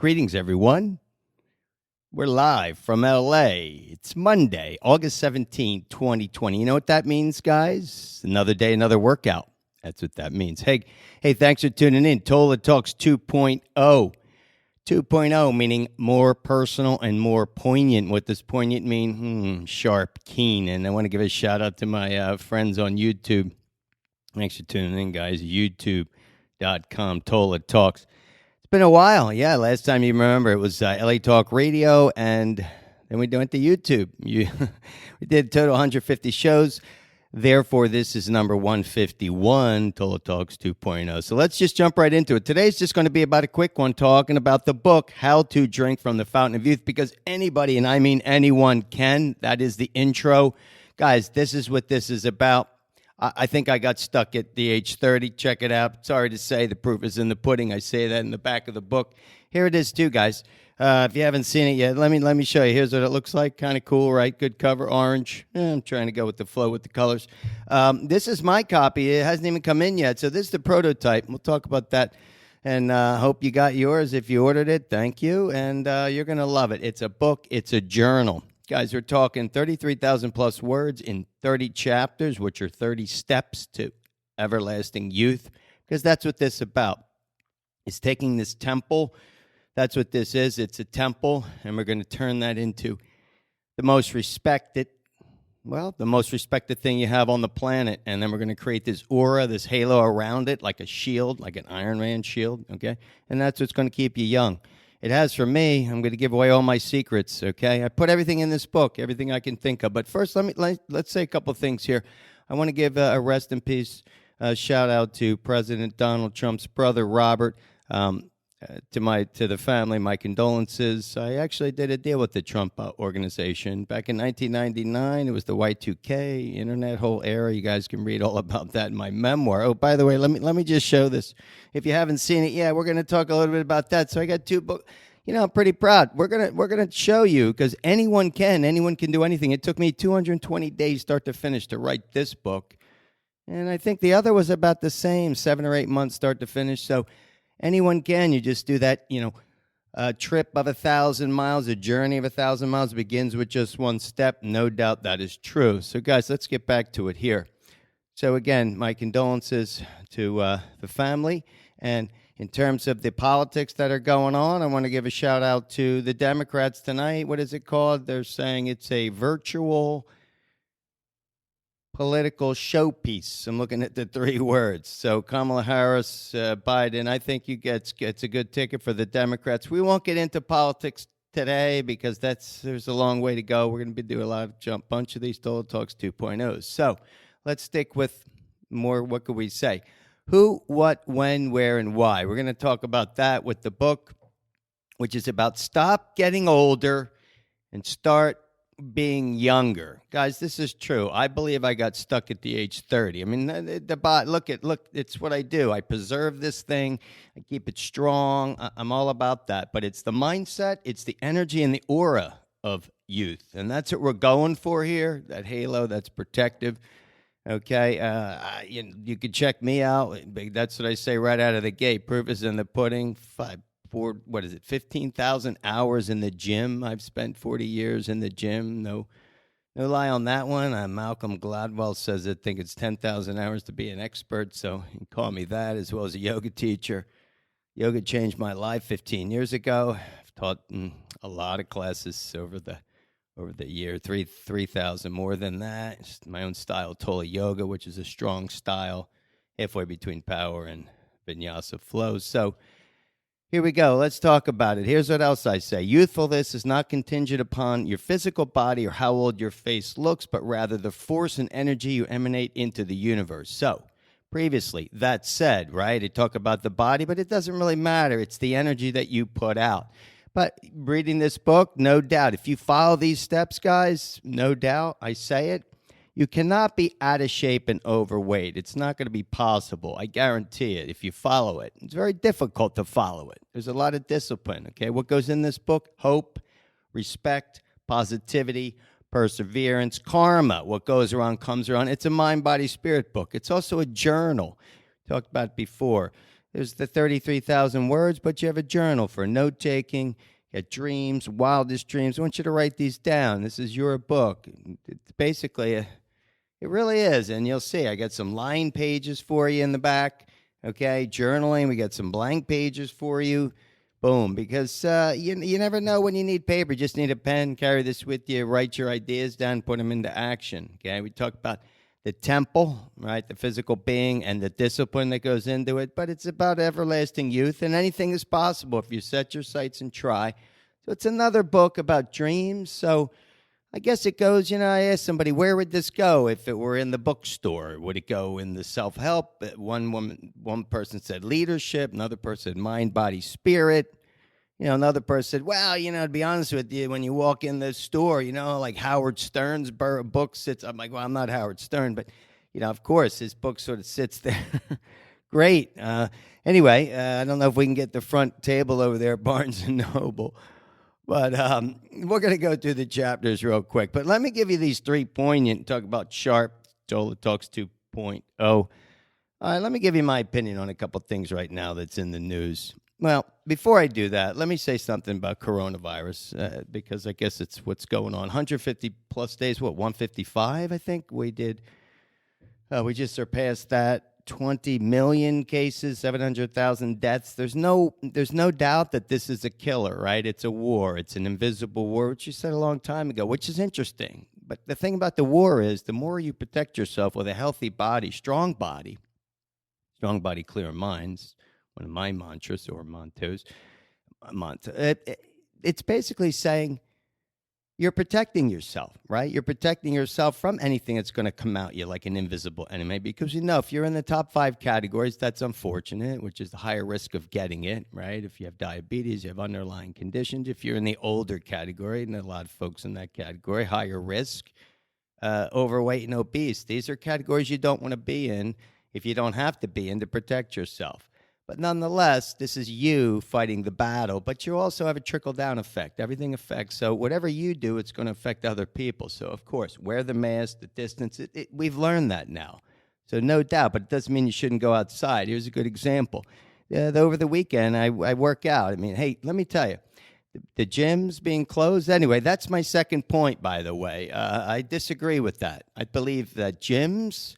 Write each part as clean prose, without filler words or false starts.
Greetings, everyone. We're live from LA. It's Monday, August 17, 2020. You know what that means, guys? Another day, another workout. That's what that means. Hey, thanks for tuning in. Tola Talks 2.0. 2.0 meaning more personal and more poignant. What does poignant mean? Sharp, keen. And I want to give a shout out to my friends on YouTube. Thanks for tuning in, guys. YouTube.com, Tola Talks. It's been a while. Yeah, last time you remember, it was LA Talk Radio, and then we went to YouTube. We did a total 150 shows. Therefore, this is number 151, Tola Talks 2.0. So let's just jump right into it. Today's just going to be about a quick one, talking about the book, How to Drink from the Fountain of Youth, because anybody, and I mean anyone, can. That is the intro. Guys, this is what this is about. I think I got stuck at the age 30. Check it out. Sorry to say, the proof is in the pudding. I say that in the back of the book. Here it is too, guys. If you haven't seen it yet, let me show you. Here's what it looks like. Kind of cool, right? Good cover, orange. I'm trying to go with the flow with the colors. This is my copy. It hasn't even come in yet. So this is the prototype. We'll talk about that. And hope you got yours. If you ordered it, thank you. And you're going to love it. It's a book. It's a journal. Guys, we're talking 33,000 plus words in 30 chapters, which are 30 steps to everlasting youth, because that's what this is about. It's taking this temple. That's what this is. It's a temple, and we're going to turn that into the most respected thing you have on the planet, and then we're going to create this aura, this halo around it, like a shield, like an Iron Man shield, okay? And that's what's going to keep you young. It has for me. I'm going to give away all my secrets, okay? I put everything in this book, everything I can think of. But first, let's say a couple things here. I want to give a rest in peace shout out to President Donald Trump's brother, Robert. To the family, my condolences. I actually did a deal with the Trump organization back in 1999. It was the Y2K internet whole era. You guys can read all about that in my memoir. Oh, by the way, let me just show this. If you haven't seen it, yeah, we're going to talk a little bit about that. So I got two books. You know, I'm pretty proud. We're gonna show you, because anyone can do anything. It took me 220 days, start to finish, to write this book, and I think the other was about the same, 7 or 8 months, start to finish. So. Anyone can. You just do that, a trip of 1,000 miles, a journey of 1,000 miles begins with just one step. No doubt that is true. So, guys, let's get back to it here. So, again, my condolences to the family. And in terms of the politics that are going on, I want to give a shout out to the Democrats tonight. What is it called? They're saying it's a virtual political showpiece. I'm looking at the 3 words. So Kamala Harris, Biden, I think gets a good ticket for the Democrats. We won't get into politics today because there's a long way to go. We're going to be doing a lot of bunch of these Tola Talks 2.0s. So let's stick with more. What could we say? Who, what, when, where, and why. We're going to talk about that with the book, which is about stop getting older and start being younger. Guys, this is true. I believe I got stuck at the age 30. I mean, look, it's what I do. I preserve this thing. I keep it strong. I'm all about that. But it's the mindset, it's the energy and the aura of youth. And that's what we're going for here, that halo that's protective. Okay, you can check me out. That's what I say right out of the gate. Proof is in the pudding. 15,000 hours in the gym. I've spent 40 years in the gym. No lie on that one. Malcolm Gladwell says I think it's 10,000 hours to be an expert, so you can call me that, as well as a yoga teacher. Yoga changed my life 15 years ago. I've taught a lot of classes over the year, 3,000 more than that. It's my own style, Tola Yoga, which is a strong style, halfway between power and vinyasa flows. So here we go. Let's talk about it. Here's what else I say. Youthfulness is not contingent upon your physical body or how old your face looks, but rather the force and energy you emanate into the universe. So, previously, that said, right, I talk about the body, but it doesn't really matter. It's the energy that you put out. But reading this book, no doubt, if you follow these steps, guys, no doubt, I say it, you cannot be out of shape and overweight. It's not going to be possible. I guarantee it if you follow it. It's very difficult to follow it. There's a lot of discipline, okay? What goes in this book? Hope, respect, positivity, perseverance, karma. What goes around comes around. It's a mind, body, spirit book. It's also a journal. Talked about it before. There's the 33,000 words, but you have a journal for note-taking. You got dreams, wildest dreams. I want you to write these down. This is your book. It's basically it really is, and you'll see. I got some line pages for you in the back, okay? Journaling, we got some blank pages for you. Boom, because you never know when you need paper. You just need a pen, carry this with you, write your ideas down, put them into action, okay? We talked about the temple, right, the physical being and the discipline that goes into it, but it's about everlasting youth, and anything is possible if you set your sights and try. So it's another book about dreams. So I guess it goes, I asked somebody, where would this go if it were in the bookstore? Would it go in the self-help? One person said leadership, another person said mind, body, spirit. Another person said, well, to be honest with you, when you walk in the store, like Howard Stern's book sits, I'm like, well, I'm not Howard Stern, but, of course, his book sort of sits there. Great. Anyway, I don't know if we can get the front table over there at Barnes & Noble, but we're going to go through the chapters real quick. But let me give you these three poignant, talk about sharp, Tola Talks 2.0. All right, let me give you my opinion on a couple things right now that's in the news. Well, before I do that, let me say something about coronavirus, because I guess it's what's going on. 150 plus days, 155, I think we did. We just surpassed that. 20 million cases, 700,000 deaths. There's no doubt that this is a killer, right? It's a war. It's an invisible war, which you said a long time ago, which is interesting. But the thing about the war is the more you protect yourself with a healthy body, strong body, clear minds, one of my mantras or mantos, it's basically saying you're protecting yourself, right? You're protecting yourself from anything that's going to come at you like an invisible enemy, because if you're in the top 5 categories, that's unfortunate, which is the higher risk of getting it, right? If you have diabetes, you have underlying conditions. If you're in the older category, and a lot of folks in that category, higher risk, overweight and obese. These are categories you don't want to be in if you don't have to be in to protect yourself. But nonetheless, this is you fighting the battle, but you also have a trickle-down effect. Everything affects. So whatever you do, it's going to affect other people. So, of course, wear the mask, the distance. We've learned that now. So no doubt, but it doesn't mean you shouldn't go outside. Here's a good example. Over the weekend, I work out. I mean, hey, let me tell you, the gyms being closed. Anyway, that's my second point, by the way. I disagree with that. I believe that gyms...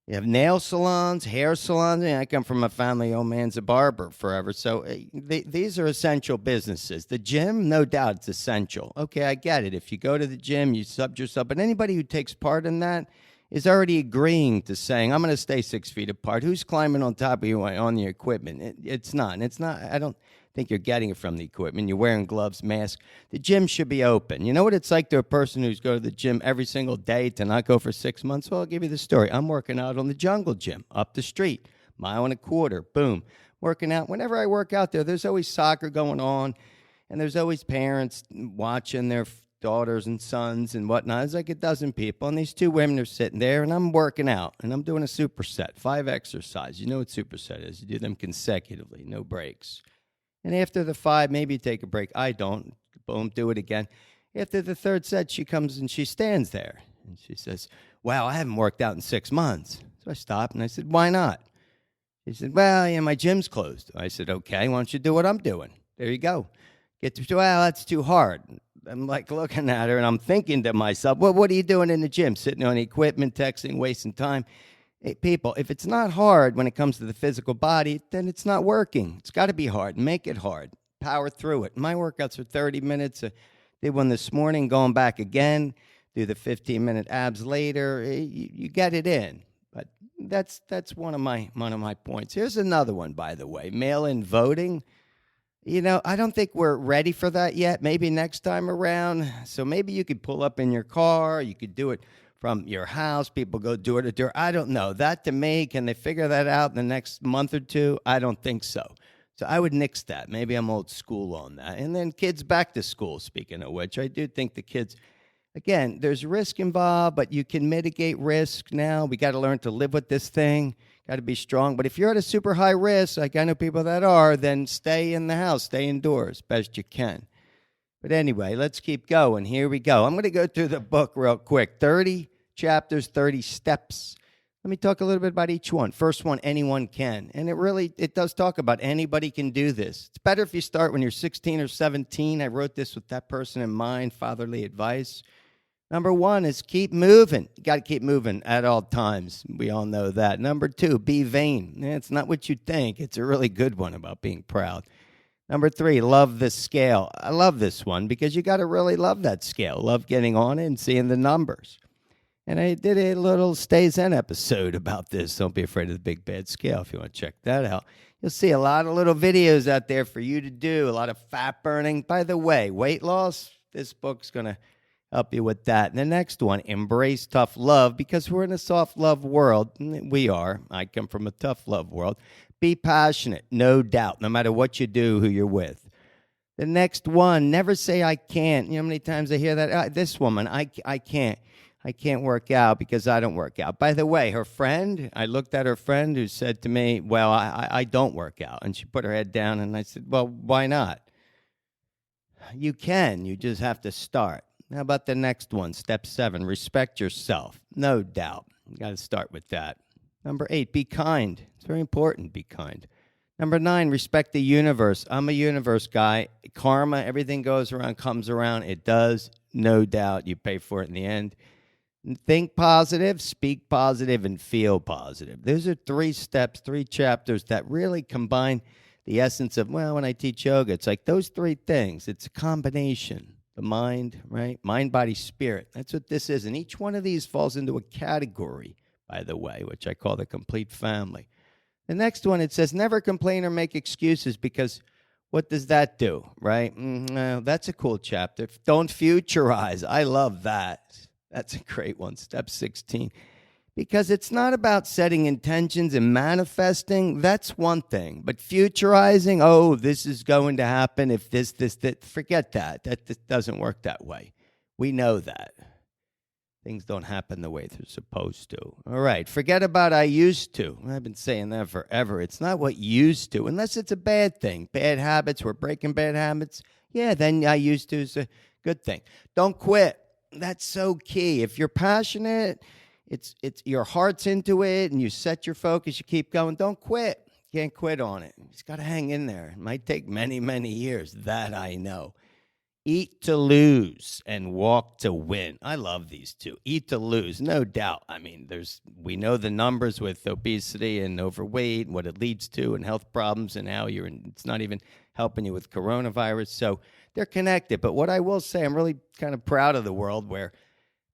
You have nail salons, hair salons. I come from a family, old man's a barber forever. So these are essential businesses. The gym, no doubt, it's essential. Okay, I get it. If you go to the gym, you sub yourself. But anybody who takes part in that is already agreeing to saying, I'm going to stay 6 feet apart. Who's climbing on top of you on the equipment? It's not. I don't think you're getting it from the equipment. You're wearing gloves, mask. The gym should be open. You know what it's like to a person who's go to the gym every single day to not go for 6 months? Well, I'll give you the story. I'm working out on the Jungle Gym up the street, 1.25 miles, boom. Working out. Whenever I work out there, there's always soccer going on, and there's always parents watching their daughters and sons and whatnot. There's like a dozen people, and these 2 women are sitting there, and I'm working out, and I'm doing a superset, 5 exercises. You know what superset is. You do them consecutively, no breaks. And after the 5, maybe you take a break. I don't. Boom, do it again. After the 3rd set, she comes and she stands there. And she says, wow, I haven't worked out in 6 months. So I stopped and I said, why not? She said, well, my gym's closed. I said, okay, why don't you do what I'm doing? There you go. Well, that's too hard. I'm like looking at her and I'm thinking to myself, well, what are you doing in the gym? Sitting on the equipment, texting, wasting time? Hey, people, if it's not hard when it comes to the physical body, then it's not working. It's got to be hard. Make it hard. Power through it. My workouts are 30 minutes. Did one this morning, going back again. Do the 15-minute abs later. You get it in. But that's one of my points. Here's another one, by the way. Mail-in voting. I don't think we're ready for that yet. Maybe next time around. So maybe you could pull up in your car. You could do it from your house. People go door to door. I don't know. That to me, can they figure that out in the next month or two? I don't think so. So I would nix that. Maybe I'm old school on that. And then kids back to school, speaking of which. I do think the kids, again, there's risk involved, but you can mitigate risk now. We got to learn to live with this thing. Got to be strong. But if you're at a super high risk, like I know people that are, then stay in the house. Stay indoors best you can. But anyway, let's keep going. Here we go. I'm going to go through the book real quick. 30 chapters, 30 steps. Let me talk a little bit about each one. First one, anyone can. And it does talk about anybody can do this. It's better if you start when you're 16 or 17. I wrote this with that person in mind, fatherly advice. Number one is keep moving. You got to keep moving at all times. We all know that. Number two, be vain. It's not what you think. It's a really good one about being proud. Number three, love the scale. I love this one because you got to really love that scale. Love getting on it and seeing the numbers. And I did a little Stay Zen episode about this. Don't be afraid of the big bad scale if you want to check that out. You'll see a lot of little videos out there for you to do, a lot of fat burning. By the way, weight loss, this book's going to help you with that. And the next one, embrace tough love, because we're in a soft love world. We are. I come from a tough love world. Be passionate, no doubt, no matter what you do, who you're with. The next one, never say I can't. You know how many times I hear that? This woman, I can't. I can't work out because I don't work out. By the way, her friend, I looked at her friend who said to me, well, I don't work out. And she put her head down and I said, well, why not? You can. You just have to start. How about the next one? Step 7, respect yourself. No doubt. You got to start with that. Number 8, be kind. It's very important, be kind. Number 9, respect the universe. I'm a universe guy. Karma, everything goes around, comes around. It does, no doubt. You pay for it in the end. Think positive, speak positive, and feel positive. Those are 3 steps, 3 chapters that really combine the essence of, well, when I teach yoga, it's like those 3 things. It's a combination. The mind, right? Mind, body, spirit. That's what this is. And each one of these falls into a category, by the way, which I call the complete family. The next one, it says, never complain or make excuses, because what does that do, right? That's a cool chapter. Don't futurize. I love that. That's a great one. Step 16. Because it's not about setting intentions and manifesting. That's one thing. But futurizing, oh, this is going to happen if this, that. Forget that. That doesn't work that way. We know that. Things don't happen the way they're supposed to. All right. Forget about I used to. I've been saying that forever. It's not what used to, unless it's a bad thing. Bad habits, we're breaking bad habits. Yeah, then I used to is a good thing. Don't quit. That's so key. If you're passionate, it's your heart's into it, and you set your focus, you keep going. Don't quit. You can't quit on it. You just got to hang in there. It might take many, many years. That I know. Eat to lose and walk to win. I love these 2. Eat to lose, no doubt. I mean, we know the numbers with obesity and overweight, what it leads to, and health problems, and how it's not even helping you with coronavirus. So they're connected. But what I will say, I'm really kind of proud of the world where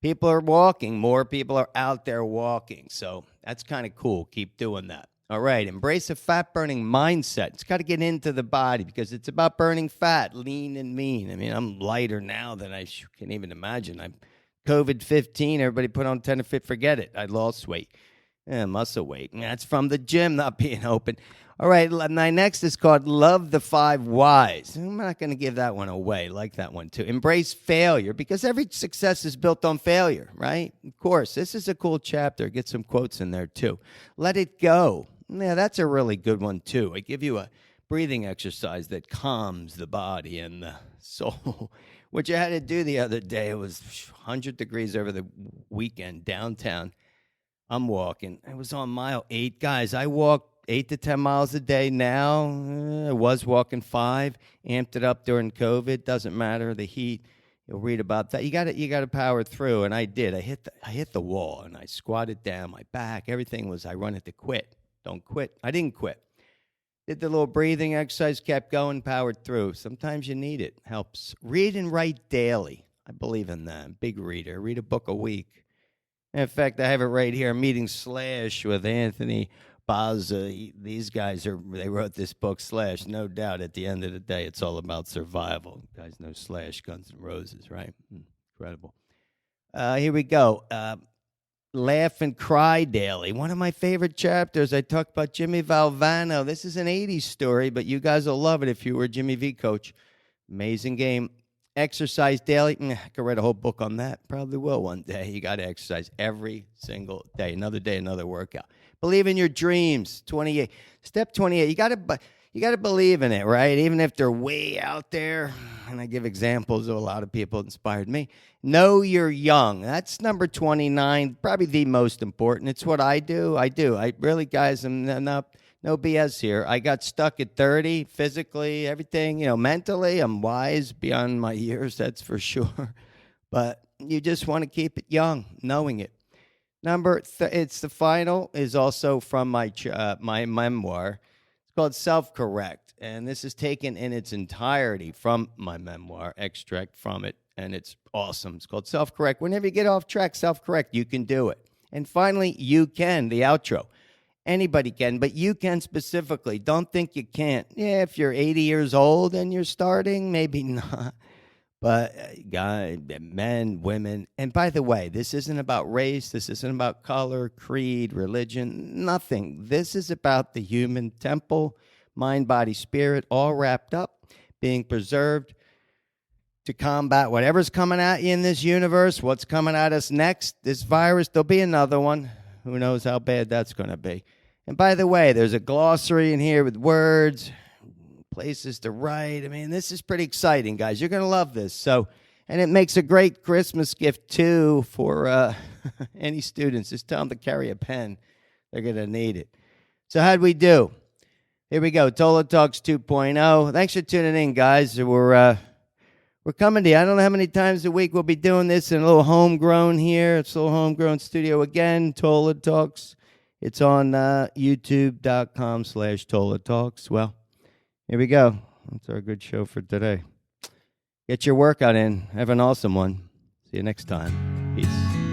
people are walking. More people are out there walking. So that's kind of cool. Keep doing that. All right. Embrace a fat-burning mindset. It's got to get into the body because it's about burning fat, lean and mean. I mean, I'm lighter now than I can even imagine. I'm COVID-15. Everybody put on 10 to 15. Forget it. I lost weight. Muscle weight. And that's from the gym not being open. All right, my next is called Love the 5 Whys. I'm not going to give that one away. I like that one, too. Embrace failure, because every success is built on failure, right? Of course, this is a cool chapter. Get some quotes in there, too. Let it go. Yeah, that's a really good one, too. I give you a breathing exercise that calms the body and the soul, which I had to do the other day. It was 100 degrees over the weekend downtown. I'm walking. I was on mile 8. Guys, I walk 8 to 10 miles a day now. I was walking 5, amped it up during COVID. Doesn't matter, the heat. You'll read about that. You got to power through, and I did. I hit the wall, and I squatted down. My back, everything was. I wanted to quit. Don't quit. I didn't quit. Did the little breathing exercise, kept going, powered through. Sometimes you need it. Helps. Read and write daily. I believe in that. Big reader. Read a book a week. In fact, I have it right here. Meeting Slash with Anthony Baza. These guys they wrote this book, Slash. No doubt at the end of the day, it's all about survival. You guys know Slash, Guns N' Roses, right? Incredible. Here we go. Laugh and Cry Daily. One of my favorite chapters. I talked about Jimmy Valvano. This is an 80s story, but you guys will love it if you were a Jimmy V coach. Amazing game. Exercise daily. I could write a whole book on that. Probably will one day. You got to exercise every single day. Another day, another workout. Believe in your dreams. 28. Step 28. you got to believe in it, right? Even if they're way out there. And I give examples of a lot of people that inspired me. Know you're young. That's number 29, probably the most important. It's what I do. I really, guys, I'm not, no BS here. I got stuck at 30, physically, everything, mentally. I'm wise beyond my years, that's for sure. But you just want to keep it young, knowing it. It's the final, is also from my memoir. It's called Self-Correct, and this is taken in its entirety from my memoir, extract from it, and it's awesome. It's called Self-Correct. Whenever you get off track, self-correct, you can do it. And finally, you can, the outro. Anybody can, but you can specifically. Don't think you can't. Yeah, if you're 80 years old and you're starting, maybe not. But guys, men, women, and by the way, this isn't about race. This isn't about color, creed, religion, nothing. This is about the human temple, mind, body, spirit, all wrapped up, being preserved to combat whatever's coming at you in this universe, what's coming at us next, this virus. There'll be another one. Who knows how bad that's going to be. And by the way, there's a glossary in here with words, places to write. I mean, this is pretty exciting, guys. You're going to love this. So, and it makes a great Christmas gift, too, for any students. Just tell them to carry a pen. They're going to need it. So how'd we do? Here we go. Tola Talks 2.0. Thanks for tuning in, guys. We're coming to you. I don't know how many times a week we'll be doing this in a little homegrown here. It's a little homegrown studio again, Tola Talks. It's on youtube.com/Tola Talks. Well, here we go. That's our good show for today. Get your workout in. Have an awesome one. See you next time. Peace.